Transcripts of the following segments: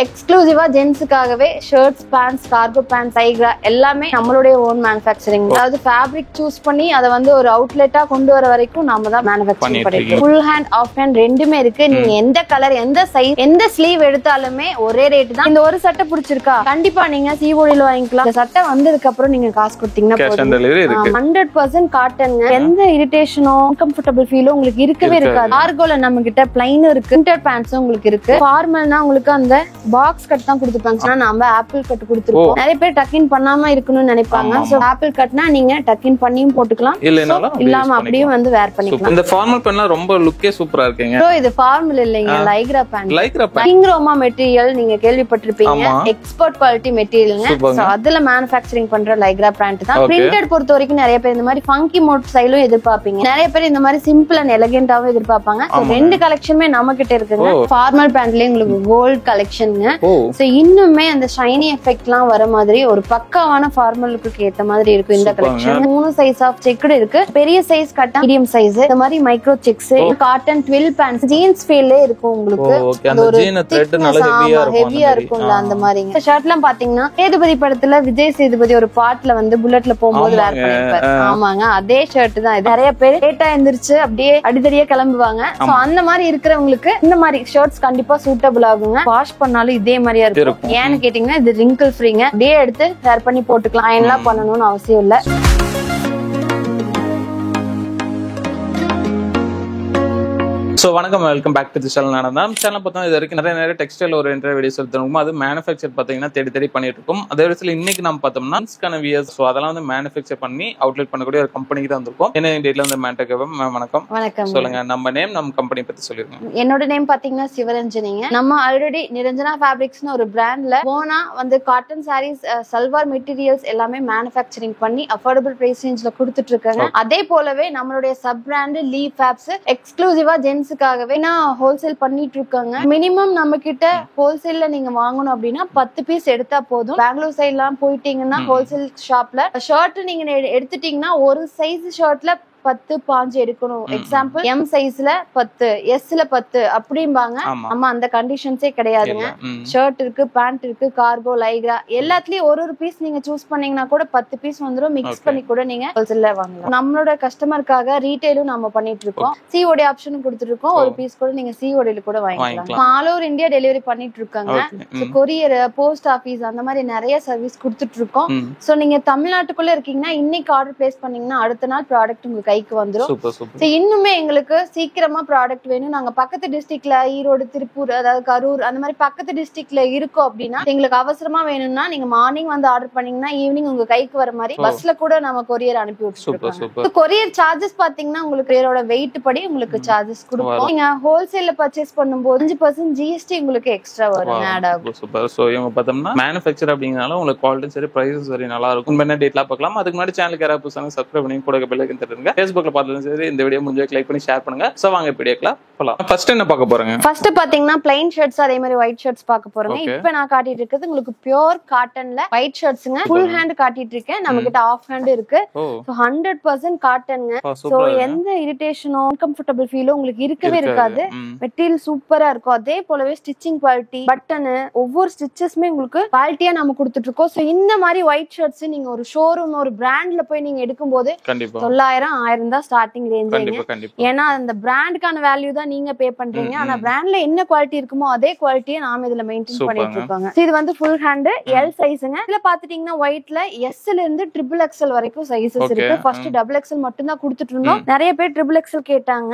எக்ஸ்க்ளூசிவா ஜென்ஸுக்காகவே shirts, pants, cargo pants, டைக்ரா எல்லாமே நம்மளுடைய own manufacturing. அதாவது ஃபேப்ரிக் சூஸ் பண்ணி அதை வந்து ஒரு அவுட்லெட்டா கொண்டு வர வரைக்கும் நாம தான் மேனுஃபேக்சரிங் பண்ணிருக்கோம். ஃபுல் ஹேண்ட், ஆஃப் ஹேண்ட் ரெண்டுமே இருக்கு. நீங்க எந்த கலர், எந்த சைஸ், எந்த ஸ்லீவ் எடுத்தாலுமே ஒரே ரேட் தான். இந்த ஒரு சட்டை பிடிச்சிருக்கா கண்டிப்பா நீங்க சிஓடில வாங்கிக்கலாம். இந்த சட்டை வந்ததுக்கு அப்புறம் நீங்க காசு கொடுத்தீங்கன்னா 100% காட்டன். எந்த இரிட்டேஷனோ அன்கம்ஃபர்டபிள் ஃபீலோ உங்களுக்கு இருக்கவே இருக்காது. கார்கோல நம்ம கிட்ட பிளைனும் இருக்கு, பிரிண்டட் பேண்ட்ஸும் உங்களுக்கு இருக்கு. ஃபார்மல்னா உங்களுக்கு அந்த பாக்ஸ் கட் தான் கொடுத்துருப்பாங்க. நம்ம ஆப்பிள் கட் கொடுத்துருக்கோம். நிறைய பேர் டக்கின் பண்ணாம இருக்கணும்னு நினைப்பாங்க. சோ ஆப்பிள் கட்னா நீங்க டக்கின் பண்ணியும் போட்டுக்கலாம், இல்லாம அப்படியே வந்து வேர் பண்ணிக்கலாம். இந்த ஃபார்மல் பேண்ட்லாம் ரொம்ப லுக்கே சூப்பரா இருக்குங்க. ப்ரோ இது ஃபார்மல் இல்லைங்க, லைக்ரா பேண்ட். கிங்ரோமா மெட்டீரியல் நீங்க கேள்விப்பட்டிருப்பீங்க. எக்ஸ்போர்ட் குவாலிட்டி மெட்டீரியல்ங்க. சோ அதுல மேனுஃபேக்சரிங் பண்ற லைக்ரா பேண்ட் தான். பிரிண்டட் பொறுத்த வரைக்கும் நிறைய பேர் இந்த மாதிரி ஃபங்கி மோட் ஸ்டைலும் எதிர்பார்ப்பீங்க. நிறைய பேர் இந்த மாதிரி சிம்பிள் அண்ட் எலிகென்ட்டாவும் எதிர்பார்ப்பாங்க. ரெண்டு கலெக்ஷனுமே நம்ம கிட்ட இருக்குங்க. ஃபார்மல் பேண்ட்லயே உங்களுக்கு கோல்ட் கலெக்ஷன். இன்னுமே அந்த ஷைனி எஃபெக்ட் எல்லாம் வர மாதிரி ஒரு பக்காவான ஃபார்மல் லுக்கு ஏத்த மாதிரி இருக்கும் இந்த கலெக்ஷன். 3 சைஸ் ஆஃப் செக்குடு இருக்கு. பெரிய சைஸ் கட்டா, மீடியம் சைஸ், இந்த மாதிரி micro checks, cotton 12 pants, jeans ஃபீல்லே இருக்கும் உங்களுக்கு. ஹெவியா இருக்கும்ல அந்த மாதிரி. இந்த ஷர்ட் எல்லாம் பாத்தீங்கன்னா சேதுபதி படத்துல விஜய் சேதுபதி ஒரு பாட்டுல வந்து புல்லட்ல போகும்போது வேர் பண்ணிருப்பாரு. ஆமாங்க, அதே ஷர்ட் தான் இது. நிறைய பேர் லேட்டா எந்திரிச்சு அப்படியே அடிதடியா கிளம்புவாங்க. சோ அந்த மாதிரி இருக்கிறவங்களுக்கு இந்த மாதிரி ஷர்ட்ஸ் கண்டிப்பா சூட்டபிள் ஆகுங்க. வாஷ் பண்ணாலும் இதே மாதிரியா இருக்கும். ஏன்னு கேட்டீங்கன்னா இது ரிங்கிள் ஃப்ரீங்க. அப்படியே எடுத்து வேர் பண்ணி போட்டுக்கலாம். அயன்லாம் பண்ணணும்னு அவசியம் இல்ல. ஸோ வணக்கம், welcome back to the channel. நம்ம சேனல் பார்த்தோம் இது வரைக்கும் நிறைய டெக்ஸ்டைல் ஓரியன்ட் வீடியோஸ் எடுத்துருக்கோம். அது மேனுஃபேக்சர் பார்த்தீங்கன்னா தேடி பண்ணிட்டு இருக்கோம். அதே விதத்தில் இன்னைக்கு நம்ம பார்த்தோம்னா வியர்ஸ், ஸோ அதெல்லாம் வந்து மேனுஃபேக்சர் பண்ணி அவுட்லெட் பண்ணக்கூடிய ஒரு கம்பெனிக்கு தான் வந்திருக்கோம். என்ன டேட்ல வந்து வணக்கம். வணக்கம். சொல்லுங்க, நம்ம நேம், நம்ம கம்பெனி பத்தி சொல்லிருக்கோம். என்னோட நேம் பாத்தீங்கன்னா சிவரஞ்சனிங்க. நம்ம ஆல்ரெடி நிரஞ்சனா ஃபேப்ரிக்ஸ்னு ஒரு பிராண்ட்ல போனா வந்து காட்டன் சாரீஸ், சல்வார் மெட்டீரியல்ஸ் எல்லாமே மேனுஃபேக்சரிங் பண்ணி அஃபோர்டபிள் பிரைஸ் ரேஞ்ச்ல கொடுத்துட்டு இருக்காங்க. அதே போலவே நம்மளுடைய சப் பிராண்ட் லீ ஃபேப்ஸ் எக்ஸ்க்ளூசிவா ஜென்ஸ் ஹோல்சேல் பண்ணிட்டு இருக்காங்க. மினிமம் நம்ம கிட்ட ஹோல்சேல்ல நீங்க வாங்கணும் அப்படின்னா 10 பீஸ் எடுத்தா போதும். பெங்களூர் சைட் எல்லாம் போயிட்டீங்கன்னா ஹோல்சேல் ஷாப்ல ஷர்ட் நீங்க எடுத்துட்டீங்கன்னா ஒரு சைஸ் ஷர்ட்ல 10 பாஞ்சு எடுக்கணும். எக்ஸாம்பிள் எம் சைஸ்ல 10, எஸ்ல 10 அப்படிம்பாங்க. நம்ம அந்த கண்டிஷன்ஸே கிடையாதுங்க. ஷர்ட் இருக்கு, பேண்ட் இருக்கு, கார்கோ, லைக்ரா எல்லாத்துலயும் ஒரு பீஸ் நீங்க சூஸ் பண்ணீங்கன்னா கூட 10 பீஸ் வந்துடும். மிக்ஸ் பண்ணி கூட நீங்க ஹோல்சேல்ல வாங்கலாம். நம்மளோட கஸ்டமருக்காக ரீட்டைலும் நம்ம பண்ணிட்டு இருக்கோம். சிஓடி ஆப்ஷனும் கொடுத்துட்டு இருக்கோம். ஒரு பீஸ் கூட நீங்க சிஓடில கூட வாங்கிக்கலாம். ஆல் ஓவர் இந்தியா டெலிவரி பண்ணிட்டு இருக்காங்க. கொரியர், போஸ்ட் ஆபீஸ் அந்த மாதிரி நிறைய சர்வீஸ் கொடுத்துட்டு இருக்கோம். சோ நீங்க தமிழ்நாட்டுக்குள்ள இருக்கீங்கன்னா இன்னைக்கு ஆர்டர் பிளேஸ் பண்ணீங்கன்னா அடுத்த நாள் ப்ராடக்ட் உங்களுக்கு கைக்கு வந்துரும். இன்னுமே எங்களுக்கு சீக்கிரமா ப்ராடக்ட் வேணும். நாங்க பக்கத்து டிஸ்ட்ரிக்ட்ல ஈரோடு, திருப்பூர், அதாவது கரூர் அந்த மாதிரி பக்கத்து டிஸ்ட்ரிக்ட்ல இருக்கோம் அப்படின்னா எங்களுக்கு அவசரமா வேணும்னா நீங்க மார்னிங் வந்து ஆர்டர் பண்ணீங்கன்னா ஈவினிங் உங்க கைக்கு வர மாதிரி பஸ்ல கூட நம்ம கொரியர் அனுப்பி விட்டுருக்கோம். கொரியர் சார்ஜஸ் பாத்தீங்கன்னா உங்களுக்கு கொரியரோட வெயிட் படி உங்களுக்கு சார்ஜஸ் கொடுப்போம். நீங்க ஹோல்சேல்ல பர்ச்சேஸ் பண்ணும்போது 5% ஜிஎஸ்டி உங்களுக்கு எக்ஸ்ட்ரா வரும், ஆட் ஆகும். சூப்பர். சோ இவங்க பார்த்தோம்னா மேனுஃபேக்சர் அப்படிங்கறனால உங்களுக்கு குவாலிட்டி சரி, பிரைஸஸ் சரி நல்லா இருக்கும். என்ன டேட்லாம் பார்க்கலாம். அதுக்கு முன்னாடி சேனலுக்கு யாராவது புதுசாக சப்ஸ்கிரைப் பண்ணி கூட பெல் ஐகான் தட்டுங்க. ஃபேஸ்புக்ல பார்த்தாலும் சரி, இந்த வீடியோ முடிஞ்சா லைக் பண்ணி ஷேர் பண்ணுங்க. சோ வாங்க வீடியோக்குலாம் போலாம். ஃபர்ஸ்ட் என்ன பார்க்க போறீங்க? ஃபர்ஸ்ட் பாத்தீங்கன்னா பிளைன் ஷர்ட்ஸ், அதே மாதிரி ஒயிட் ஷர்ட்ஸ் பார்க்க போறோங்க. இப்போ நான் காட்டிட்டு இருக்கிறது உங்களுக்கு பியூர் காட்டன்ல ஒயிட் ஷர்ட்ஸ்ங்க. ஃபுல் ஹேண்ட் காட்டிட்டு இருக்கேன். நம்ம கிட்ட ஆஃப் ஹேண்ட் இருக்கு. 100% காட்டன்ங்க. சோ எந்த இரிட்டேஷனோ அன்கம்ஃபர்டபிள் ஃபீலோ உங்களுக்கு இருக்கவே இருக்காது. மெட்டீரியல் சூப்பரா இருக்கும். அதே போலவே ஸ்டிச்சிங் குவாலிட்டி, பட்டன், ஒவ்வொரு ஸ்டிச்சஸ்மே உங்களுக்கு குவாலிட்டியா நம்ம கொடுத்துட்டு இருக்கோம். சோ இந்த மாதிரி ஒயிட் ஷர்ட்ஸ் நீங்க ஒரு ஷோரூம், ஒரு பிராண்ட்ல போய் நீங்க எடுக்கும்போது 900, 1000 தான் ஸ்டார்டிங் ரேஞ்ச். ஏன்னா அந்த பிராண்டுக்கான வேல்யூ தான் நீங்க பே பண்றீங்க. ஆனா பிராண்ட்ல என்ன குவாலிட்டி இருக்குமோ அதே குவாலிட்டியை நாம இதுல மெயின்டைன் பண்ணிட்டு இருக்காங்க. இது வந்து ஃபுல் ஹேண்ட் எல் சைஸ்ங்க. இதுல பாத்துட்டீங்கன்னா ஒயிட்ல எஸ்ல இருந்து XXL வரைக்கும் சைஸஸ் இருக்கு. ஃபர்ஸ்ட் XXL மட்டும் தான் கொடுத்துட்டு இருந்தோம். நிறைய பேர் XXL கேட்டாங்க,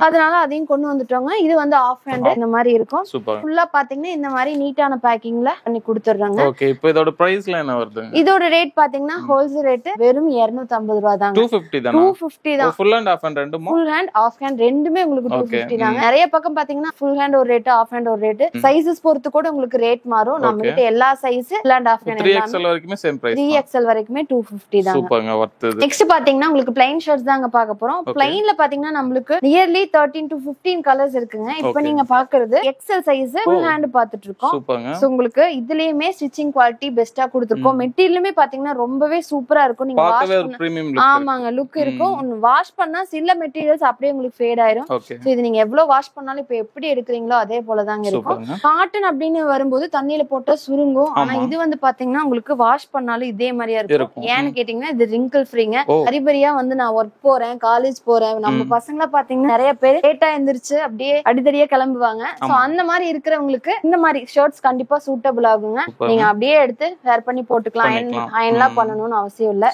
அதனால அதையும் கொண்டு வந்துட்டோங்க. இது வந்து ஆஃப் ஹேண்ட் இந்த மாதிரி இருக்கும். ஃபுல்லா பாத்தீங்கன்னா இந்த மாதிரி நீட்டான பேக்கிங்ல பண்ணி கொடுத்துறாங்க. ஓகே, இப்போ இதோட பிரைஸ்ல என்ன வருது? இதோட ரேட் பாத்தீங்கன்னா ஹோல்சேல் ரேட் வெறும் 250 ரூபாய் தான். 250 தான். 250 தான். ஃபுல் ஹேண்ட் ஆஃப் ஹேண்ட் ரெண்டுமே? ஃபுல் ஹேண்ட் ஆஃப் ஹேண்ட் ரெண்டுமே உங்களுக்கு 250 தாங்க. நிறைய பக்கம் பாத்தீங்கன்னா ஃபுல் ஹேண்ட் ஒரு ரேட், ஆஃப் ஹேண்ட் ஒரு ரேட். சைஸஸ் பொறுத்து கூட உங்களுக்கு ரேட் மாறும். நம்ம கிட்ட எல்லா size full hand half hand 3XL வரைக்குமே சேம் பிரைஸ். 3XL வரைக்குமே 250 தான். சூப்பர்ங்க, வர்த்து. நெக்ஸ்ட் பாத்தீங்கன்னா உங்களுக்கு பிளைன் ஷர்ட்ஸ் தாங்க பார்க்க போறோம். பிளைன்ல பாத்தீங்கன்னா நமக்கு நியர்லி 13 to 15 கலர்ஸ் இருக்குங்க. இப்போ நீங்க பாக்குறது XL சைஸ் ஃபுல் ஹேண்ட் பாத்துட்டு இருக்கோம். சூப்பர்ங்க. சோ உங்களுக்கு இதுலயுமே ஸ்டிச்சிங் குவாலிட்டி பெஸ்டா கொடுத்திருக்கோம். மெட்டீரியலுமே பாத்தீங்கன்னா ரொம்பவே சூப்பரா இருக்கும். நீங்க வாஷ் பிரீமியம் லுக். ஆமாங்க, லுக் இருக்கும். பண்ணணும். வாஷ் பண்ணா சில மெட்டீரியல்ஸ் அப்படியே உங்களுக்கு ஃபேட் ஆயிரும். ஓகே சோ இது நீங்க எவ்வளவு வாஷ் பண்ணாலும் இப்ப எப்படி எடுக்கிறீங்களோ அதே போலதாங்க இருக்கும். காட்டன் அப்படின்னு வரும்போது தண்ணியில போட்டா சுருங்கும். ஆனா இது வந்து பாத்தீங்கன்னா உங்களுக்கு வாஷ் பண்ணாலும் இதே மாதிரியா இருக்கும். ஏன்னு கேட்டீங்கன்னா இது ரிங்கிள் ஃப்ரீங்க. ஹரிபரியா வந்து நான் ஒர்க் போறேன், காலேஜ் போறேன், நம்ம பசங்கள பாத்தீங்கன்னா நிறைய பேர் லேட்டா எந்திரிச்சு அப்படியே அடிதடியா கிளம்புவாங்க. சோ அந்த மாதிரி இருக்கிறவங்களுக்கு இந்த மாதிரி ஷர்ட்ஸ் கண்டிப்பா சூட்டபிள் ஆகுங்க. நீங்க அப்படியே எடுத்து வேர் பண்ணி போட்டுக்கலாம். அயன்லாம் பண்ணணும்னு அவசியம் இல்ல.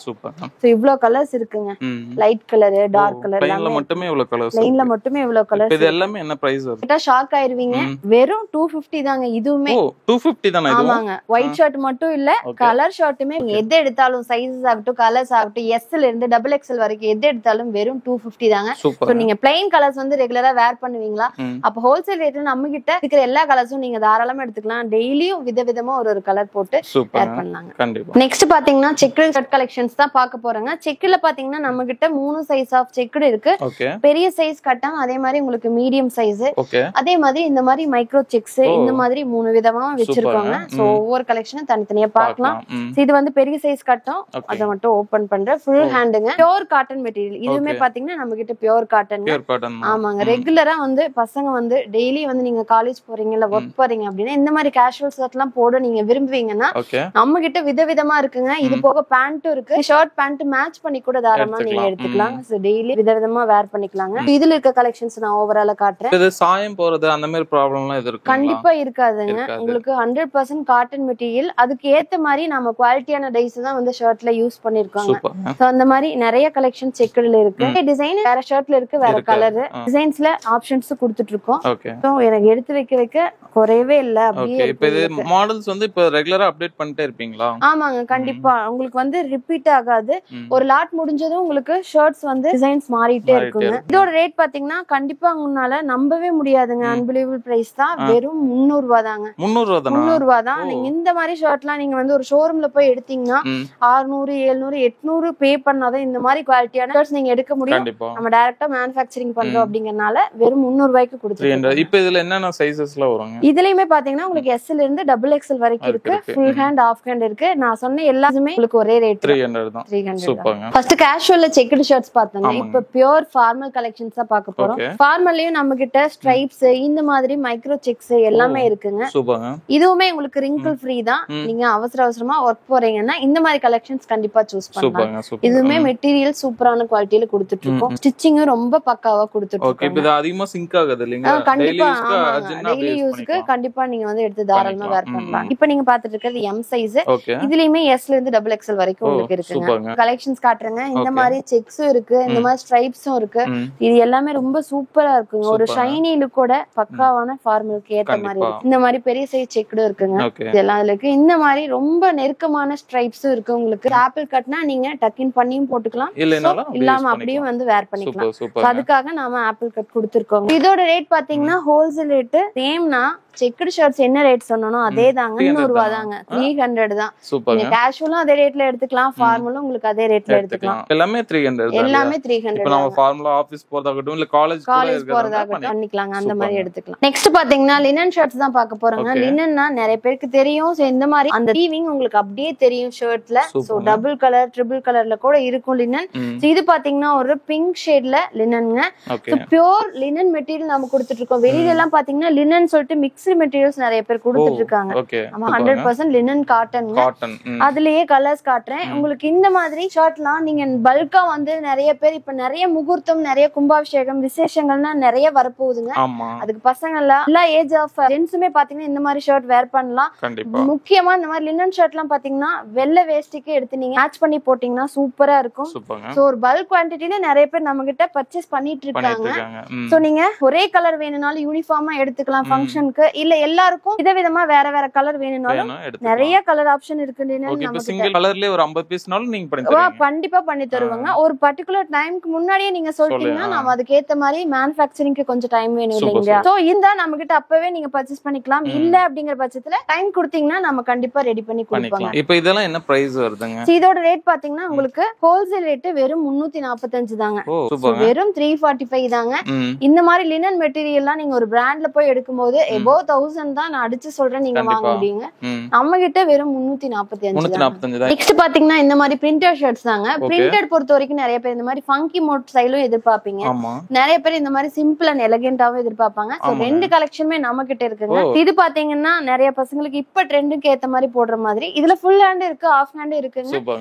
சோ இவ்ளோ கலர்ஸ் இருக்குங்க. லைட் கலர், டார்க் கலர், லைன்ல மட்டுமே இவ்ளோ கலர்ஸ். லைன்ல மட்டுமே இவ்ளோ கலர்ஸ். இது எல்லாமே என்ன பிரைஸ் வருது? கேட்டா ஷாக் ஆயிருவீங்க. வெறும் 250 தாங்க இதுவுமே. 250 தானா இது? ஆமாங்க. ஒயிட் ஷர்ட் மட்டும் இல்ல, கலர் ஷர்ட்டுமே எது எடுத்தாலும் சைஸஸ் ஆகட்டும், கலர்ஸ் ஆகட்டும், S ல இருந்து XXL வரைக்கும் எது எடுத்தாலும் வெறும் 250 தாங்க. சோ நீங்க பிளைன் கலர்ஸ் வந்து ரெகுலரா வேர் பண்ணுவீங்களா? அப்ப ஹோல்சேல் ரேட்ல நம்ம கிட்ட இருக்கிற எல்லா கலர்ஸும் நீங்க தாராளமா எடுத்துக்கலாம். டெய்லியும் விதவிதமா ஒரு கலர் போட்டு வேர் பண்ணலாங்க. கண்டிப்பா. நெக்ஸ்ட் பாத்தீங்கன்னா செக்குடு ஷர்ட் கலெக்ஷன்ஸ் தான் பார்க்க போறோங்க. செக்குல பாத்தீங்கன்னா நம்ம கிட்ட 3 சைஸ் ஆஃப் செக்குடு இருக்கு. பெரிய சைஸ் கட்டன், அதே மாதிரி உங்களுக்கு மீடியம் சைஸ், அதே மாதிரி இந்த மாதிரி மைக்ரோ செக்ஸ், இந்த மாதிரி 3 விதமா வச்சிருக்கோங்க. சோ ஒவ்வொரு கலெக்ஷனும் தனித்தனியா பார்க்கலாம். இது வந்து பெரிய சைஸ் கட்டம், அத மட்டும் ஓபன் பண்றேன். ஃபுல் ஹேண்டுங்க, பியூர் காட்டன் மெட்டீரியல். இதுவுமே பாத்தீங்கன்னா நம்ம கிட்ட பியூர் காட்டன். ஆமாங்க. ரெகுலரா வந்து பசங்க வந்து டெய்லி வந்து நீங்க காலேஜ் போறீங்க இல்ல ஒர்க் போறீங்க அப்படின்னா இந்த மாதிரி கேஷுவல் ஷர்ட் எல்லாம் போட நீங்க விரும்புவீங்கன்னா நம்ம கிட்ட விதவிதமா இருக்குங்க. இது போக பேண்ட்டும் இருக்கு. ஷர்ட் பேண்ட் மேட்ச் பண்ணி கூட தாராளமா நீங்க எடுத்துக்கலாம். சோ டெய்லி விதவிதமா வேர் பண்ணிக்கலாங்க. இதுல இருக்க கலெக்ஷன்ஸ் நான் ஓவராலா காட்டுறேன். இது சாயம் போறது அந்த மாதிரி ப்ராப்ளம்லாம் எது இருக்கு? கண்டிப்பா இருக்காதுங்க. உங்களுக்கு 100% காட்டன் மெட்டீரியல். அதுக்கு ஏத்த மாதிரி நம்ம குவாலிட்டியான டைஸ் தான் வந்து ஷர்ட்ல யூஸ் பண்ணிருக்காங்க. சோ அந்த மாதிரி நிறைய கலெக்ஷன் செக்குடுல இருக்கு. டிசைன் வேற ஷர்ட்ல இருக்கு, வேற கலர் டிசைன்ஸ்ல ஆப்ஷன்ஸ் கொடுத்துட்டு இருக்கோம். சோ எனக்கு எடுத்து வைக்க குறையவே இல்ல. அப்படியே இப்போ இது மாடல்ஸ் வந்து இப்போ ரெகுலரா அப்டேட் பண்ணிட்டே இருப்பீங்களா? ஆமாங்க. கண்டிப்பா உங்களுக்கு வந்து ரிப்பீட் ஆகாது. ஒரு லாட் முடிஞ்சதும் உங்களுக்கு ஷர்ட்ஸ் வந்து டிசைன்ஸ் மாறிட்டே இருக்குங்க. இதோட ரேட் பாத்தீங்கன்னா கண்டிப்பா உங்களால நம்பவே முடியாதுங்க. அன்பிலீவபிள் பிரைஸ் தான். வெறும் 300 ரூபாய் தாங்க. 300 ரூபாய் தான். நீங்க இந்த மாதிரி ஷர்ட்லாம் நீங்க வந்து ஒரு ஷோரூம்ல போய் எடுத்தீங்கன்னா 600, 700, 800 பே பண்ணாதான் இந்த மாதிரி குவாலிட்டியான ஷர்ட்ஸ் நீங்க எடுக்க முடியும். நம்ம டைரக்டா மேனுஃபேக்சரிங் பண்றோம் அப்படிங்கறனால வெறும் 300 ரூபாய்க்கு கொடுத்துருக்கோம். இப்போ இதுல என்னென்ன சைஸஸ்ல வருங்க? இதுலயுமே பாத்தீங்கன்னா உங்களுக்கு S ல இருந்து XXL வரைக்கும் இருக்கு. ஃபுல் ஹேண்ட், ஆஃப் ஹேண்ட் இருக்கு. நான் சொன்ன எல்லாமே உங்களுக்கு ஒரே ரேட் 300 தான். 300. சூப்பர்ங்க. ஃபர்ஸ்ட் கேஷுவல்ல செக்குடு ஷர்ட்ஸ் பார்த்தோம். இப்போ பியூர் ஃபார்மல் கலெக்ஷன்ஸ் தான் பார்க்க போறோம். ஃபார்மல்லயும் நம்ம கிட்ட ஸ்ட்ரைப்ஸ், இந்த மாதிரி மைக்ரோ செக்ஸ் எல்லாமே இருக்குங்க. சூப்பர்ங்க. இதுவுமே உங்களுக்கு ரிங்கிள் ஃப்ரீ தான். நீங்க அவசரமா ஒர்க் போறீங்கன்னா இந்த மாதிரி கலெக்ஷன்ஸ் கண்டிப்பா சூஸ் பண்ணலாம். இதுவுமே மெட்டீரியல் சூப்பரான குவாலிட்டில கொடுத்துட்டு இருக்கோம். ஸ்டிச்சிங்கும் ரொம்ப பக்காவா கொடுத்துட்டு இருக்கோம். ஓகே. இது அதிகமா சிங்க் ஆகுது இல்லீங்களா? கண்டிப்பா டெய்லி யூஸ்க்கு கண்டிப்பா நீங்க வந்து எடுத்து தாராளமா வேர் பண்ணலாம். இப்போ நீங்க பாத்துட்டு இருக்கிறது M சைஸ். இதுலயுமே S ல இருந்து XXL வரைக்கும் உங்களுக்கு இருக்குங்க. கலெக்ஷன்ஸ் காட்டுறேங்க. இந்த மாதிரி செக்ஸும் இருக்கு, இந்த மாதிரி ஸ்ட்ரைப்ஸும் இருக்கு. இது எல்லாமே ரொம்ப சூப்பரா இருக்குங்க. ஒரு ஷைனி லுக்கோட பக்காவான ஃபார்மலுக்கு ஏத்த மாதிரி இருக்கு. இந்த மாதிரி பெரிய சைஸ் செக்குடும் இருக்குங்க. இதெல்லாம் அதுல இருக்கு. இந்த மாதிரி ரொம்ப நெருக்கமான ஸ்ட்ரைப்ஸும் இருக்கு. உங்களுக்கு ஆப்பிள் கட்னா நீங்க டக்கின் பண்ணியும் போட்டுக்கலாம், இல்லாம அப்படியும் வந்து வேர் பண்ணிக்கலாம். அதுக்காக நாம ஆப்பிள் கட் கொடுத்துருக்கோம். இதோட ரேட் பாத்தீங்கன்னா ஹோல்சேல் ரேட் சேம்னா செக்குடு ஷர்ட்ஸ் என்ன ரேட் சொன்னனோ அதே தாங்க. 300 ரூபாய் தாங்க. 300 தான். நீங்க கேஷுவலும் அதே ரேட்ல எடுத்துக்கலாம், ஃபார்மலும் உங்களுக்கு அதே ரேட்ல எடுத்துக்கலாம். எல்லாமே 300 தான். எல்லாமே 300. இப்போ நம்ம ஃபார்மலா ஆபீஸ் போறதாகட்டும் இல்ல காலேஜ் போறதாகட்டும் பண்ணிக்கலாங்க. அந்த மாதிரி எடுத்துக்கலாம். நெக்ஸ்ட் பாத்தீங்கன்னா லினன் ஷர்ட்ஸ் தான் பார்க்க போறோங்க. லினன்னா நிறைய பேருக்கு தெரியும். சோ இந்த மாதிரி அந்த வீவிங் உங்களுக்கு அப்படியே தெரியும் ஷர்ட்ல. சோ டபுள் கலர், ட்ரிபிள் கலர்ல கூட இருக்கும் லினன். சோ இது பாத்தீங்கன்னா ஒரு பிங்க் ஷேட்ல லினன்ங்க. சோ பியூர் லினன் மெட்டீரியல் நம்ம கொடுத்துட்டு இருக்கோம். வெளியில எல்லாம் பாத்தீங்கன்னா லினன் சொல்லிட்டு மிக்ஸ்டு மெட்டீரியல்ஸ் நிறைய பேர் கொடுத்துட்டு இருக்காங்க. ஆமா 100% லினன் காட்டன். அதுலயே கலர்ஸ் காட்டுறேன் உங்களுக்கு. இந்த மாதிரி ஷர்ட்லாம் நீங்க பல்கா வந்து நிறைய பேர் இப்ப நிறைய முகூர்த்தம், நிறைய கும்பாபிஷேகம், விசேஷங்கள்னா நிறைய வரப்போகுதுங்க. அதுக்கு பசங்க எல்லா ஏஜ் ஆஃப் ஜென்ஸுமே பாத்தீங்கன்னா இந்த மாதிரி ஷர்ட் வேர் பண்ணலாம். முக்கியமா இந்த மாதிரி லினன் ஷர்ட் எல்லாம் பாத்தீங்கன்னா வெள்ளை வேஷ்டிக்கு எடுத்து நீங்க மேட்ச் பண்ணி போட்டீங்கன்னா சூப்பரா இருக்கும். சோ ஒரு பல்க் குவான்டிட்டில நிறைய பேர் நம்ம கிட்ட பர்ச்சேஸ் பண்ணிட்டு இருக்காங்க. சோ நீங்க ஒரே கலர் வேணும்னாலும் யூனிஃபார்மா எடுத்துக்கலாம் ஃபங்க்ஷனுக்கு. இல்ல எல்லாருக்கும் விதவிதமா வேற வேற கலர் வேணும்னாலும் நிறைய கலர் ஆப்ஷன் இருக்கு. கண்டிப்பா பண்ணி தருவாங்க. ஒரு பர்டிகுலர் டைம்க்கு முன்னாடியே நீங்க சொல்லிட்டீங்கன்னா நாம அதுக்கு ஏத்த மாதிரி மேனுஃபேக்சரிங்க்கு கொஞ்சம் டைம் வேணும் இல்லைங்களா? சோ இந்த நம்ம கிட்ட அப்பவே நீங்க பர்ச்சேஸ் பண்ணிக்கலாம். இல்ல அப்படிங்கிற பட்சத்துல டைம் கொடுத்தீங்கன்னா நம்ம கண்டிப்பா ரெடி பண்ணி கொடுப்பாங்க. இப்போ இதெல்லாம் என்ன பிரைஸ் வருதுங்க? இதோட ரேட் பாத்தீங்கன்னா உங்களுக்கு ஹோல்சேல் ரேட் வெறும் 345 தாங்க. வெறும் 345 தாங்க. இந்த மாதிரி லினன் மெட்டீரியல்லாம் நீங்க ஒரு பிராண்ட்ல போய் எடுக்கும்போது above 4000 தான் நான் அடிச்சு சொல்றேன், நீங்க வாங்க முடியுங்க. நம்ம கிட்ட வெறும் 345 தான். நெக்ஸ்ட் பாத்தீங்கன்னா இந்த மாதிரி பிரிண்டட் ஷர்ட்ஸ் தாங்க. பிரிண்டட் பொறுத்த வரைக்கும் நிறைய பேர் இந்த மாதிரி ஃபங்கி மோட் ஸ்டைலும் எதிர்பார்ப்பீங்க, நிறைய பேர் இந்த மாதிரி சிம்பிள் அண்ட் எலகென்ட்டாவும் எதிர்பார்ப்பாங்க. சோ ரெண்டு கலெக்ஷனுமே நம்ம கிட்ட இருக்குங்க. இது பாத்தீங்கன்னா நிறைய பசங்களுக்கு இப்ப ட்ரெண்டுக்கு ஏத்த மாதிரி போடுற மாதிரி இதுல ஃபுல் ஹேண்ட் இருக்கு, ஆஃப் ஹேண்ட் இருக்குங்க.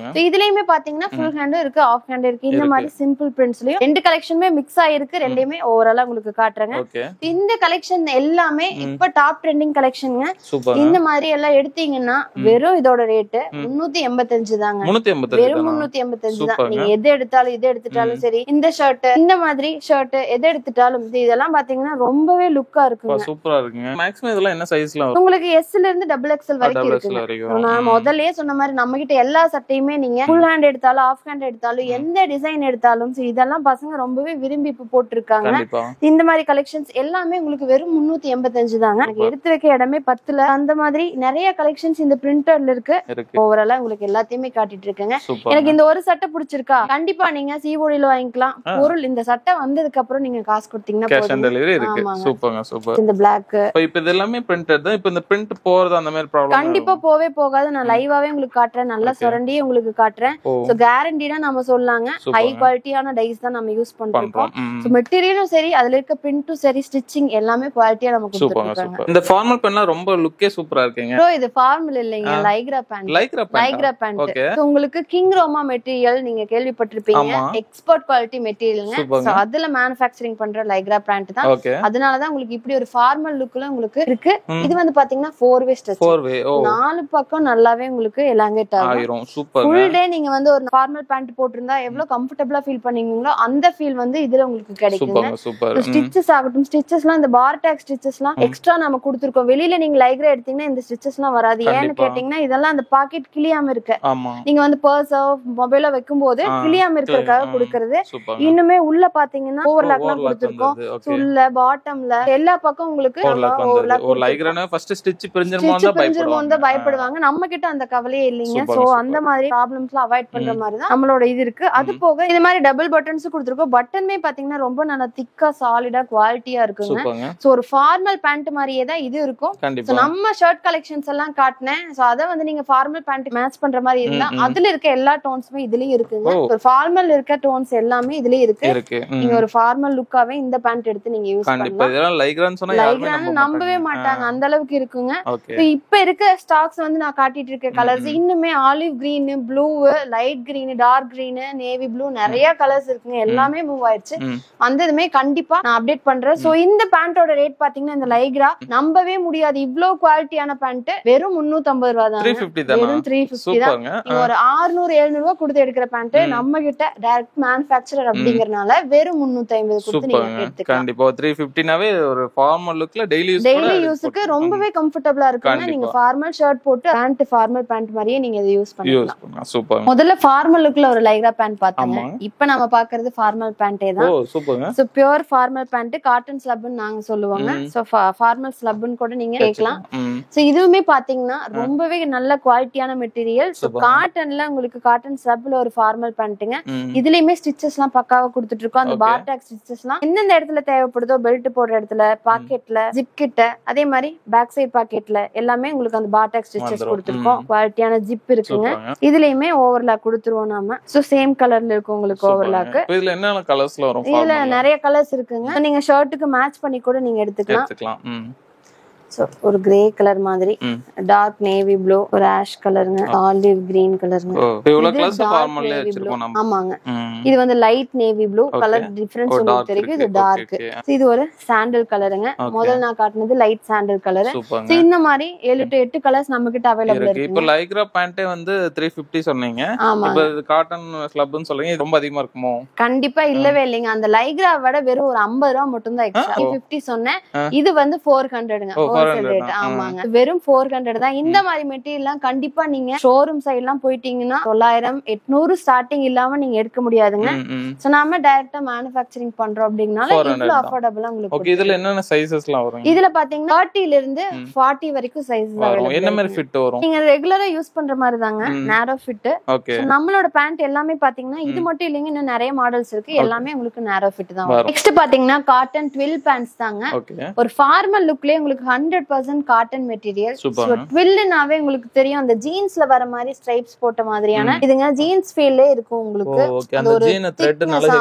இதுலயுமே பாத்தீங்கன்னா ஃபுல் ஹேண்டும் இருக்கு, ஆஃப் ஹேண்ட் இருக்கு. இந்த மாதிரி சிம்பிள் பிரிண்ட்ஸ்லயும் ரெண்டு கலெக்ஷனுமே மிக்ஸ் ஆயிருக்கு. ரெண்டையுமே ஓவராலா உங்களுக்கு காட்டுறேங்க. இந்த கலெக்ஷன் எல்லாமே இப்ப டாப் ட்ரெண்டிங் கலெக்ஷனுங்க. இந்த மாதிரி எல்லாம் எடுத்தீங்கன்னா வெறும் இதோட ரேட்டு 385 தாங்க. வெறும் 385 தான். நீங்க எது எடுத்தாலும், இது எடுத்துட்டாலும் சரி, இந்த ஷர்ட், இந்த மாதிரி ஷர்ட் எது எடுத்துட்டாலும் இதெல்லாம் பாத்தீங்கன்னா ரொம்பவே லுக்கா இருக்குங்க. சூப்பரா இருக்குங்க. மேக்ஸிமம் இதெல்லாம் என்ன சைஸ்ல வரும்? உங்களுக்கு S ல இருந்து XXL வரைக்கும் இருக்கு. நான் முதல்லயே சொன்ன மாதிரி நம்ம கிட்ட எல்லா சட்டையுமே நீங்க ஃபுல் ஹேண்ட் எடுத்தாலும், ஆஃப் ஹேண்ட் எடுத்தாலும், எந்த டிசைன் எடுத்தாலும் இதெல்லாம் பசங்க ரொம்பவே விரும்பி இப்ப போட்டுருக்காங்க. இந்த மாதிரி கலெக்ஷன்ஸ் எல்லாமே உங்களுக்கு வெறும் 385 தாங்க. எனக்கு எடுத்து வைக்க இடமே 10ல. அந்த மாதிரி நிறைய கலெக்ஷன்ஸ் இந்த பிரிண்டர்ல இருக்கு. ஓவராலா உங்களுக்கு எல்லாத்தையுமே காட்டிட்டு இருக்கேங்க. எனக்கு இந்த ஒரு சட்டை பிடிச்சிருக்கா, கண்டிப்பா நீங்க COD-ல வாங்கிக்கலாம். பொருள் இந்த சட்டை வந்ததுக்கு அப்புறம் நீங்க காசு கொடுத்தீங்கன்னா கேஷ் ஆன் டெலிவரி இருக்கு. சூப்பர்ங்க, சூப்பர். இந்த Black இப்போ இது எல்லாமே பிரிண்டட் தான். இப்போ இந்த பிரிண்ட் போறது அந்த மாதிரி ப்ராப்ளம் கண்டிப்பா போவே போகாது. நான் லைவாவே உங்களுக்கு காட்டுறேன், நல்லா சுரண்டி உங்களுக்கு காட்டுறேன். சோ கேரண்டினா நம்ம சொல்லலாங்க. ஹை குவாலிட்டியான டைஸ் தான் நம்ம யூஸ் பண்றோம். சோ மெட்டீரியலும் சரி, அதுல இருக்க பிரிண்டும் சரி, ஸ்டிச்சிங் எல்லாமே குவாலிட்டியா நமக்கு கொடுத்துருக்காங்க. இந்த ஃபார்மல் பேண்ட்லாம் ரொம்ப லுக்கே சூப்பரா இருக்குங்க. ப்ரோ இது ஃபார்மல் இல்லைங்க, lycra pant. Lycra pant. So உங்களுக்கு கிங் ரோமா மெட்டீரியல் நீங்க கேள்விப்பட்டிருப்பீங்க. எக்ஸ்போர்ட் குவாலிட்டி மெட்டீரியல்ங்க. சோ அதுல மேனுஃபேக்சரிங் பண்ற லைக்ரா பேண்ட் தான். அதனால தான் உங்களுக்கு இப்படி ஒரு ஃபார்மல் லுக்ல உங்களுக்கு இருக்கு. இது வந்து பாத்தீங்கன்னா 4-வே ஸ்டிச். 4-வே. நாலு பக்கம் நல்லாவே உங்களுக்கு எலாங்கேட் ஆகும். சூப்பர். ஃபுல் டே நீங்க வந்து ஒரு ஃபார்மல் பேண்ட் போட்டுருந்தா எவ்வளவு கம்ஃபர்ட்டபிளா ஃபீல் பண்ணீங்களோ அந்த ஃபீல் வந்து இதுல உங்களுக்கு கிடைக்குங்க. ஸ்டிச்சஸ் ஆகட்டும், ஸ்டிச்சஸ்லாம் இந்த பார்டாக் ஸ்டிச்சஸ்லாம் எக்ஸ்ட்ரா நம்ம கொடுத்துருக்கோம். வெளியில நீங்க லைக்ரா எடுத்தீங்கன்னா இந்த ஸ்டிச்சஸ்லாம் வராது. ஏன்னு கேட்டீங்கன்னா இதெல்லாம் அந்த பாக்கெட் கிளியாம இருக்கு. நீங்க வந்து பர்ஸோ மொபைலோ வைக்கும் போது கிளியாம இருக்கிறதுக்காக கொடுக்கறது. இன்னுமே உள்ள பாத்தீங்கன்னா ஓவர்லாக்லாம் கொடுத்துருக்கோம். உள்ள பாட்டம்ல எல்லா பக்கம் உங்களுக்கு பயப்படுவாங்க. நம்ம கிட்ட அந்த கவலையே இல்லைங்க. சோ அந்த மாதிரி ப்ராப்ளம்ஸ்லாம் அவாய்ட் பண்ற மாதிரி தான் நம்மளோட இது இருக்கு. அது போக இந்த மாதிரி டபுள் பட்டன்ஸ் கொடுத்துருக்கோம். பட்டன்மே பாத்தீங்கன்னா ரொம்ப நல்லா திக்கா சாலிடா குவாலிட்டியா இருக்குங்க. சோ ஒரு ஃபார்மல் பேண்ட் மாதிரியே தான் இது இருக்கும். நம்ம ஷர்ட் கலெக்ஷன்ஸ் எல்லாம் காட்டினேன். சோ அத வந்து நீங்க ஃபார்மல் பேண்ட் மேட்ச் பண்ற மாதிரி இருந்தா அதுல இருக்க எல்லா டோன்ஸுமே இதுலயும் இருக்குங்க. ஒரு ஃபார்மல் இருக்க டோன்ஸ் எல்லாமே இதுலயும் இருக்கு. நீங்க ஒரு ஃபார்மல் லுக்காவே இந்த பேண்ட் எடுத்து நீங்க யூஸ் பண்ணலாம். லைக்ரான் நம்பவே மாட்டாங்க, அந்த அளவுக்கு இருக்குங்க. இப்ப இருக்க ஸ்டாக்ஸ் வந்து நான் காட்டிட்டு இருக்க கலர்ஸ் இன்னுமே olive green, blue, light green, dark green, navy blue, நிறைய கலர்ஸ் இருக்குங்க. எல்லாமே மூவ் ஆயிடுச்சு. வந்ததுமே கண்டிப்பா நான் அப்டேட் பண்றேன். சோ இந்த பேண்டோட ரேட் பாத்தீங்கன்னா இந்த லைக்ரா நம்பவே முடியாது. இவ்வளவு குவாலிட்டியான பேண்ட் வெறும் 350 ரூபாய் தான். வெறும் 350 தான். நீங்க ஒரு 600-700 ரூபாய் கொடுத்து எடுக்கிற பேண்ட் நம்ம கிட்ட டைரக்ட் மேனுஃபேக்சரர் அப்படிங்கறனால வெறும் 350 கொடுத்து நீங்க எடுத்துக்கலாம். கண்டிப்பா 350னாவே ஒரு ஃபார்மல் லுக்ல டெய்லி யூஸ்க்கு ரொம்பவே கம்ஃபர்ட்டபிளா இருக்குங்க. நீங்க ஃபார்மல் ஷர்ட் போட்டு பேண்ட் ஃபார்மல் பேண்ட் மாதிரியே நீங்க இத யூஸ் பண்ணலாம். சூப்பர். முதல்ல ஃபார்மல் லுக்ல ஒரு லைக்ரா பேண்ட் பாத்தீங்க. இப்போ நம்ம பாக்குறது ஃபார்மல் பேண்டே தான். சூப்பர்ங்க. So pure formal pant, cotton ஸ்லப்னு நாங்க சொல்லுவாங்க. சோ ஃபார்மல் ஸ்லப்னு கூட நீங்க கேட்கலாம். சோ இதுவுமே பாத்தீங்கன்னா ரொம்பவே நல்ல குவாலிட்டியான மெட்டீரியல். சோ காட்டன்ல உங்களுக்கு காட்டன் ஸ்லப்ல ஒரு ஃபார்மல் பேண்ட்ங்க. இதுலயுமே ஸ்டிச்சஸ்லாம் பக்காவா கொடுத்துட்டு இருக்கோம். அந்த பார்டாக் ஸ்டிச்சஸ்லாம் எந்தெந்த இடத்துல தேவைப்படுதோ, பெல்ட் போடுற இடத்துல, பாக்கெட்ல, ஜிப் கிட்ட, அதே மாதிரி பேக் சைடு பாக்கெட்ல எல்லாமே உங்களுக்கு அந்த பார்டாக் ஸ்டிச்சஸ் கொடுத்துருக்கோம். குவாலிட்டியான ஜிப் இருக்குங்க. இதுலயுமே ஓவர்லாக் கொடுத்துருவோம் நாம. சோ சேம் கலர்ல இருக்கு உங்களுக்கு ஓவர்லாக். இதுல என்னென்ன கலர்ஸ்ல வரும்? இதுல நிறைய கலர்ஸ் இருக்குங்க. நீங்க ஷர்ட்டுக்கு மேட்ச் பண்ணி கூட நீங்க எடுத்துக்கலாம். ஒரு கிரே கலர் மாதிரி, டார்க் நேவி ப்ளூ, ஒரு ஆஷ் கலருங்க, ஆலிவ் கிரீன் கலருங்க. ஆமாங்க. இது வந்து light navy blue colour difference உங்களுக்கு தெரியும். இது டார்க். இது ஒரு சாண்டல் கலருங்க. முதல்ல நான் காட்டினது லைட் சாண்டல் கலர். இந்த மாதிரி 7 to 8 கலர்ஸ் நம்ம கிட்ட அவைலபிள் இருக்கு. இப்போ லைக்ரா பேண்டே வந்து 350 சொன்னீங்க. இப்போ காட்டன் ஸ்லப்னு சொல்றீங்க, ரொம்ப அதிகமா இருக்குமோ? கண்டிப்பா இல்லவே இல்லைங்க. அந்த லைக்ரா விட வெறும் ஒரு 50 ரூபாய் மட்டும் தான் எக்ஸ்ட்ரா. 50 சொன்னேன். இது வந்து 400ங்க. ஆமாங்க, வெறும் 400 தான். இந்த மாதிரி மெட்டீரியல்லாம் கண்டிப்பா நீங்க ஷோரூம் சைட் எல்லாம் போயிட்டீங்கன்னா 900-800 ஸ்டார்டிங் இல்லாம நீங்க எடுக்க முடியாதுங்க. சோ நாம டைரக்டா மேனுஃபேக்சரிங் பண்றோம் அப்படிங்கனால இவ்வளவு அஃபோர்டபிளா உங்களுக்கு. இதுல என்னென்ன சைஸஸ்லாம் வரும்? இதுல பாத்தீங்கன்னா 30 ல இருந்து 40 வரைக்கும் சைஸஸ் அவைலபிள். என்ன மாதிரி ஃபிட் வரும்? நீங்க ரெகுலரா யூஸ் பண்ற மாதிரி தாங்க, நேரோ ஃபிட். நம்மளோட பேண்ட் எல்லாமே பாத்தீங்கன்னா இது மட்டும் இல்லைங்க, இன்னும் நிறைய மாடல்ஸ் இருக்கு. எல்லாமே உங்களுக்கு நேரோ ஃபிட் தான். நெக்ஸ்ட் பாத்தீங்கன்னா காட்டன் ட்வில் பேண்ட்ஸ் தாங்க. ஒரு ஃபார்மல் லுக்லயே உங்களுக்கு 100 100% காட்டன் மெட்டீரியல். Super. ட்வில்லுனாவே உங்களுக்கு தெரியும் அந்த ஜீன்ஸ்ல வர மாதிரி ஸ்ட்ரைப்ஸ் போட்ட மாதிரியான இதுங்க ஜீன்ஸ் ஃபீல்லே இருக்கும் உங்களுக்கு. ஓகே அந்த ஜீன் த்ரெட் நல்ல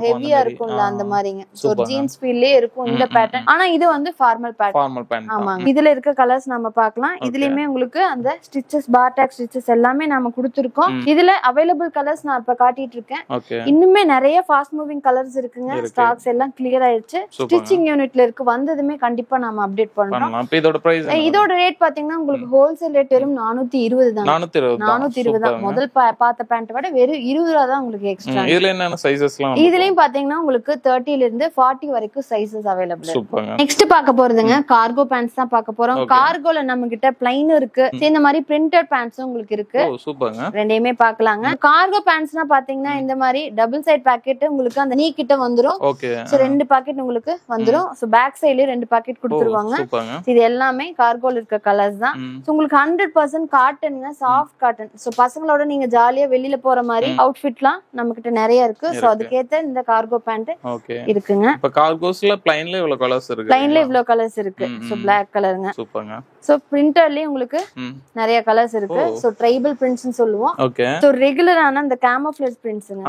ஹெவியா இருக்கும்ல அந்த மாதிரிங்க. சோ ஜீன்ஸ் ஃபீல்லே இருக்கும் இந்த பேட்டர்ன். ஆனா இது வந்து ஃபார்மல் பேட்டர்ன். ஆமாங்க. இதுல இருக்க கலர்ஸ் நம்ம பார்க்கலாம். இதுலயுமே உங்களுக்கு அந்த ஸ்டிச்சஸ் பார்டாக் ஸ்டிச்சஸ் எல்லாமே நாம கொடுத்திருக்கோம். இதுல அவைலபிள் கலர்ஸ் நான் இப்ப காட்டிட்டு இருக்கேன். இன்னுமே நிறைய ஃபாஸ்ட் மூவிங் கலர்ஸ் இருக்குங்க. ஸ்டாக்ஸ் எல்லாம் கிளியர் ஆயிடுச்சு. ஸ்டிச்சிங் யூனிட்ல இருக்கு. வந்ததுமே கண்டிப்பா நாம அப்டேட் பண்றோம். இதோட பிரைஸ் இதோட ரேட் பாத்தீங்கன்னா உங்களுக்கு ஹோல்சேல் ரேட் வெறும் 420 தான். 420 தான். முதல் பார்த்த பேண்ட் விட வெறும் 20 ரூபாய் தான் உங்களுக்கு எக்ஸ்ட்ரா. இதுல என்னென்ன சைஸஸ்லாம்? இதுலயும் பாத்தீங்கன்னா உங்களுக்கு 30 ல இருந்து 40 வரைக்கும் சைஸஸ் அவைலபிள் இருக்கு. நெக்ஸ்ட் பார்க்க போறதுங்க கார்கோ பேண்ட்ஸ் தான் பார்க்க போறோம். கார்கோல நம்ம கிட்ட பிளைன் இருக்கு. இந்த மாதிரி பிரிண்டட் பேண்ட்ஸும் உங்களுக்கு இருக்கு. சூப்பர்ங்க. ரெண்டையுமே பார்க்கலாங்க. கார்கோ பேண்ட்ஸ்னா பாத்தீங்கன்னா இந்த மாதிரி டபுள் சைடு பாக்கெட் உங்களுக்கு அந்த நீ கிட்ட வந்துரும். ஓகே. சோ ரெண்டு பாக்கெட் உங்களுக்கு வந்துரும். சோ பேக் சைடுல ரெண்டு பாக்கெட் கொடுத்துருவாங்க. இது எல்லாமே கார்கோல இருக்க கலர்ஸ் தான். சோ உங்களுக்கு 100% காட்டன்ங்க, சாஃப்ட் காட்டன். சோ பசங்களோட நீங்க ஜாலியா வெளியில போற மாதிரி அவுட்ஃபிட்லாம் நம்ம கிட்ட நிறைய இருக்கு. சோ அதுக்கேத்த இந்த கார்கோ பேண்ட் இருக்குங்க. இப்ப கார்கோஸ்ல பிளைன்ல இவ்வளவு கலர்ஸ் இருக்கு. பிளைன்ல இவ்வளவு கலர்ஸ் இருக்கு. சோ Black கலருங்க. சூப்பர்ங்க. சோ பிரிண்டர்லயே உங்களுக்கு நிறைய கலர்ஸ் இருக்கு. சோ ட்ரைபல் பிரிண்ட்ஸ்னு சொல்லுவோம். ஓகே. சோ ரெகுலரான அந்த கேமோஃப்ளேஜ் பிரிண்ட்ஸ்ங்க.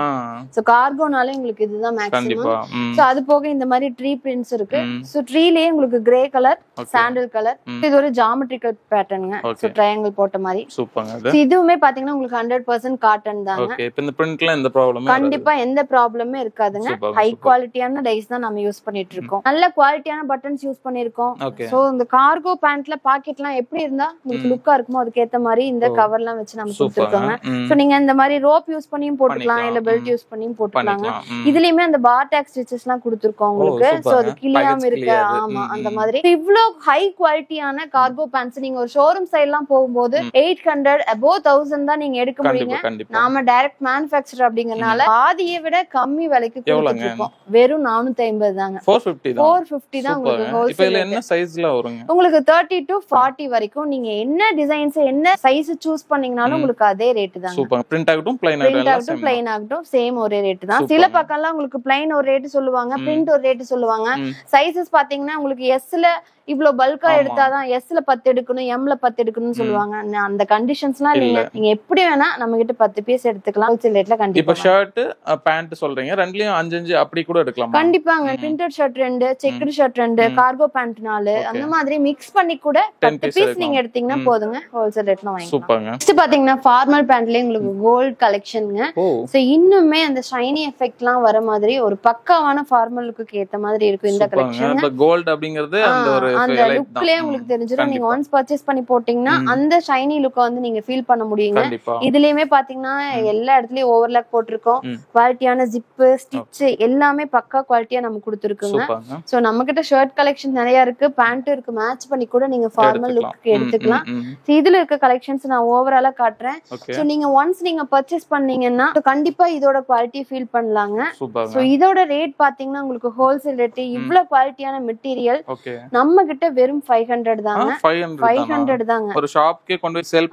சோ கார்கோனால உங்களுக்கு இதுதான் மேக்ஸிமம். சோ அது போக இந்த மாதிரி ட்ரீ பிரிண்ட்ஸ் இருக்கு. சோ ட்ரீலயே உங்களுக்கு கிரே கலர், சாண்டல் கலர். இது ஒரு ஜியோமெட்ரிக்கல் பேட்டர்ன்ங்க. சோ ட்ரையாங்கிள் போட்ட மாதிரி. சூப்பர்ங்க. இதுவுமே பாத்தீங்கன்னா உங்களுக்கு 100% காட்டன் தாங்க. ஓகே. இப்போ இந்த பிரிண்ட்ல எந்த ப்ராப்ளமும் கண்டிப்பா எந்த ப்ராப்ளமே இருக்காதுங்க. ஹை குவாலிட்டியான டைஸ் தான் நம்ம யூஸ் பண்ணிட்டு இருக்கோம். நல்ல குவாலிட்டியான பட்டன்ஸ் யூஸ் பண்ணிருக்கோம். சோ இந்த கார்கோ பேண்ட்ல பாக்கெட்லாம் எப்படி இருந்தா உங்களுக்கு லுக்கா இருக்குமோ அதுக்கு ஏத்த மாதிரி இந்த கவர்லாம் வச்சு நம்ம கொடுத்திருக்கோங்க. சோ நீங்க இந்த மாதிரி ரோப் யூஸ் பண்ணியும் போட்டுக்கலாம், இல்ல பெல்ட் யூஸ் பண்ணியும் போட்டுக்கலாங்க. இதுலயுமே அந்த பார்டாக் ஸ்டிச்சஸ்லாம் கொடுத்திருக்கோம் உங்களுக்கு. சோ அது கிளியாம இருக்கு. ஆமா அந்த மாதிரி இவ்ளோ ஹை குவாலிட்டியான கார்கோ பேண்ட்ஸ் நீங்க ஒரு ஷோரூம் சைடுலாம் போகும்போது 800 above 1000 தான் நீங்க எடுக்க முடியுங்க. நாம டைரக்ட் மேனுஃபேக்சர் அப்படிங்கறனால பாதியை விட கம்மி விலைக்கு கொடுத்துட்டு இருக்கோம். வெறும் 450 தாங்க. 450 தான் உங்களுக்கு ஹோல்சேல். இப்போ இதுல என்ன சைஸ்ல வருங்க? உங்களுக்கு 30 to 40 வரைக்கும் நீங்க என்ன டிசைன்ஸ் என்ன சைஸ் சூஸ் பண்ணீங்கனாலும் உங்களுக்கு அதே ரேட் தான். சூப்பர். பிரிண்ட் ஆகட்டும் பிளைன் ஆகட்டும் சேம் ஒரே ரேட் தான். சில பக்கம்லாம் உங்களுக்கு பிளைன் ஒரு ரேட் சொல்லுவாங்க, பிரிண்ட் ஒரு ரேட் சொல்லுவாங்க. சைஸஸ் பாத்தீங்கன்னா உங்களுக்கு எஸ்ல இவ்ளோ பல்கா எடுத்தாதான் எஸ்ல 10 எடுக்கணும், எம்ல 10 எடுக்கணும்னு சொல்லுவாங்க. அந்த கண்டிஷன்ஸ்லாம் இல்ல. நீங்க எப்படி வேணா நம்ம கிட்ட 10 பீஸ் எடுத்துக்கலாம் ஹோல்சேல் ரேட்ல. கண்டிப்பா இப்ப ஷர்ட் பேண்ட் சொல்றீங்க, ரெண்டுலயும் 5 அப்படி கூட எடுக்கலாம். கண்டிப்பாங்க. Printed shirt 2, checked shirt 2, cargo pant 4 அந்த மாதிரி மிக்ஸ் பண்ணி கூட 10 பீஸ் நீங்க எடுத்தீங்கன்னா போதுங்க ஹோல்சேல் ரேட்ல வாங்கிக்கலாம். சூப்பர்ங்க. நெக்ஸ்ட் பாத்தீங்கன்னா ஃபார்மல் பேண்ட்லயே உங்களுக்கு கோல்ட் கலெக்ஷன்ங்க. சோ இன்னுமே அந்த ஷைனி எஃபெக்ட்லாம் வர மாதிரி ஒரு பக்காவான ஃபார்மல் லுக்கு ஏத்த மாதிரி இருக்கும் இந்த கலெக்ஷன். இப்ப கோல்ட் அப்படிங்கிறது அந்த ஒரு லுக்லயே உங்களுக்கு தெரிஞ்சிரும். நீங்க ஒன்ஸ் பர்ச்சேஸ் பண்ணி போட்டீங்கன்னா அந்த ஷைனி லுக்க வந்து நீங்க ஃபீல் பண்ண முடியுங்க. இதுலயுமே பாத்தீங்கன்னா எல்லா இடத்துலயும் ஓவர்லாக் போட்டிருக்கோம். குவாலிட்டியான ஜிப், ஸ்டிச் எல்லாமே பக்கா குவாலிட்டியா நம்ம கொடுத்துருக்குங்க. சோ நம்ம கிட்ட ஷர்ட் கலெக்ஷன் நிறைய இருக்கு, பேண்ட் இருக்கு. மேட்ச் பண்ணி கூட நீங்க ஃபார்மல் லுக்கு எடுத்துக்கலாம். இதுல இருக்க கலெக்ஷன்ஸ் நான் ஓவராலா காட்டுறேன். சோ நீங்க ஒன்ஸ் நீங்க பர்ச்சேஸ் பண்ணீங்கன்னா கண்டிப்பா இதோட குவாலிட்டி ஃபீல் பண்ணலாங்க. சோ இதோட ரேட் பாத்தீங்கன்னா உங்களுக்கு ஹோல்சேல் ரேட் இவ்வளவு குவாலிட்டியான மெட்டீரியல் நம்ம கிட்ட வெறும் 500 தாங்க. 500 தாங்க. ஒரு ஷாப்க்கே கொண்டு போய் சேல்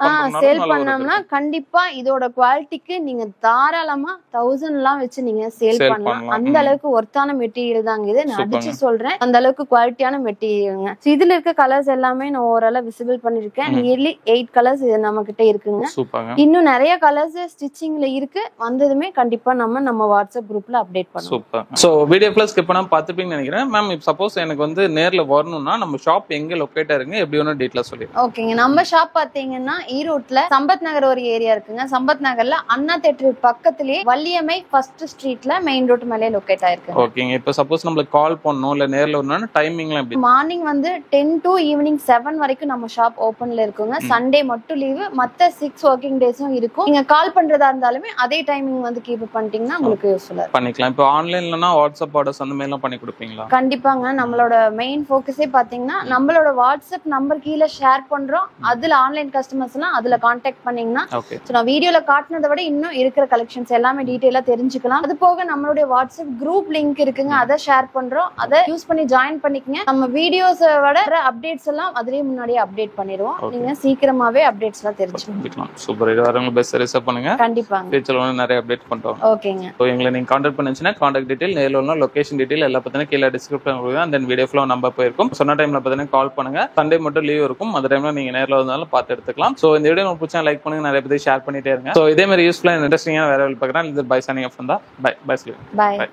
பண்ணோம்னா கண்டிப்பா இதோட குவாலிட்டிக்கு நீங்க தாராளமா 1000 எல்லாம் வச்சு நீங்க சேல் பண்ணலாம். அந்த அளவுக்கு ஒர்த்தான மெட்டீரியல் தாங்க இது. நான் அடிச்சு சொல்றேன், அந்த அளவுக்கு குவாலிட்டியான மெட்டீரியல்ங்க. இதுல இருக்க கலர்ஸ் எல்லாமே நான் ஓவராலா விசிபிள் பண்ணிருக்கேன். நியர்லி 8 கலர்ஸ் நம்ம கிட்ட இருக்குங்க. இன்னும் நிறைய கலர்ஸ் ஸ்டிச்சிங்ல இருக்கு. வந்ததுமே கண்டிப்பா நம்ம வாட்ஸ்அப் குரூப்ல அப்டேட் பண்ணுவோம். சோ வீடியோ பிளஸ் ஸ்கிப் பண்ணாம பாத்துப்பீங்கன்னு நினைக்கிறேன். மேம் சப்போஸ் எனக்கு வந்து நேர்ல வரணும்னா நம்ம ஷாப் எங்க லொகேட் ஆயிருங்க, எப்படி வேணும் டீடைலா சொல்லுங்க. ஓகேங்க. நம்ம ஷாப் பாத்தீங்கன்னா ஈரோட்ல சம்பத் நகர் ஒரு ஏரியா இருக்குங்க. சம்பத் நகர்ல அண்ணா தியேட்டர் பக்கத்துலயே வள்ளியம்மை ஃபர்ஸ்ட் ஸ்ட்ரீட்ல மெயின் ரோட் மேலே லொகேட் ஆயிருக்கு. ஓகேங்க. இப்போ சப்போஸ் நம்மளுக்கு கால் பண்ணனும் இல்ல நேர்ல வரணும்னா டைமிங்லாம் எப்படி? மார்னிங் வந்து 10 to ஈவினிங் 7 வரைக்கும் நம்ம ஷாப் ஓபன்ல இருக்குங்க. சண்டே மட்டும் லீவ், மத்த 6 வொர்க்கிங் டேஸும் இருக்கும். நீங்க கால் பண்றதா இருந்தாலுமே அதே டைமிங் வந்து கீப் பண்ணிட்டீங்கன்னா உங்களுக்கு யூஸ்ஃபுல்லா பண்ணிக்கலாம். இப்போ ஆன்லைன்லனா வாட்ஸ்அப் ஆர்டர்ஸ் அந்த மாதிரி எல்லாம் பண்ணி கொடுப்பீங்களா? கண்டிப்பாங்க. நம்மளோட மெயின் ஃபோக்கஸே பாத்தீங்கன்னா நம்மளோட வாட்ஸ்அப் நம்பர் கீழே ஷேர் பண்றோம். அதுல ஆன்லைன் கஸ்டமர்ஸ் எல்லாம் அதுல கான்டாக்ட் பண்ணீங்கன்னா நான் வீடியோல காட்டினதை விட இன்னும் இருக்கிற கலெக்ஷன்ஸ் எல்லாமே டீடைலா தெரிஞ்சுக்கலாம். அது போக நம்மளுடைய வாட்ஸ்அப் குரூப் லிங்க் இருக்குங்க, அதை ஷேர் பண்றோம். அதை யூஸ் பண்ணி ஜாயின் பண்ணிக்கங்க. நம்ம வீடியோஸ் விட அப்டேட்ஸ் எல்லாம் அதுலயே முன்னாடியே அப்டேட் பண்ணிடுவோம். நீங்க சீக்கிரமாவே அப்டேட்ஸ் எல்லாம் தெரிஞ்சுக்கலாம். சூப்பர். இது வரவங்க பெஸ்ட் ரிசர்வ் பண்ணுங்க. கண்டிப்பா ஃபியூச்சர்ல நிறைய அப்டேட் பண்றோம். ஓகேங்க. சோ எங்களை நீங்க கான்டாக்ட் பண்ணுச்சுனா கான்டாக்ட் டீடைல், நேர்ல உள்ள லொகேஷன் டீடைல் எல்லா பத்தின கீழ டிஸ்கிரிப்ஷன்ல கொடுங்க. அந்த வீடியோ ஃபுல்லா நம்பர் போயிருக்கும். சொன்ன சொன்ன டைம்ல பார்த்தீங்கன்னா கால் பண்ணுங்க. சண்டே மட்டும் லீவ் இருக்கும், அந்த டைம்ல நீங்க நேரில் வந்தாலும் பார்த்து எடுத்துக்கலாம். ஸோ இந்த வீடியோ உங்களுக்கு பிடிச்சா லைக் பண்ணுங்க, நிறைய பேர் ஷேர் பண்ணிட்டே இருங்க. ஸோ இதே மாதிரி யூஸ்ஃபுல்லாக இன்ட்ரெஸ்டிங்காக வேற பார்க்குறேன். இது பை சனிங் ஆஃப் தான். Bye by.